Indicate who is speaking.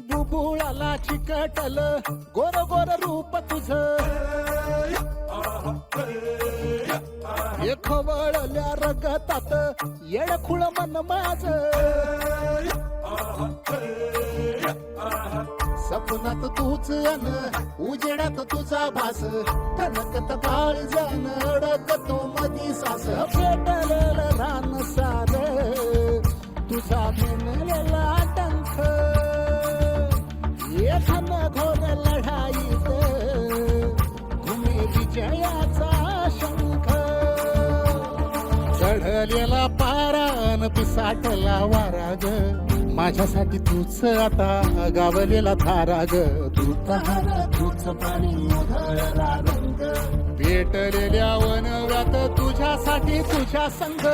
Speaker 1: बुबुळाला चिकटल गोर गोर रूप तुझं, हे खवळल्या रगतात येडखुळ मन माझ, सपनात तूच अन उजेडात तुझा भास, कनकत बाळ जाण अडकतो मधी सास, पेटलेलं रान सार तुझा मेनलेला टंक, एखान घोर लढाईत घुमे विजयाचा शंख, चढलेला पारान पिसाटला वाराग, माझ्यासाठी तूच आता गावलेला थाराग, तू तहार तूच पाणी उधळला रंग, पेटलेल्या वनव्यात तुझ्यासाठी तुझ्या संग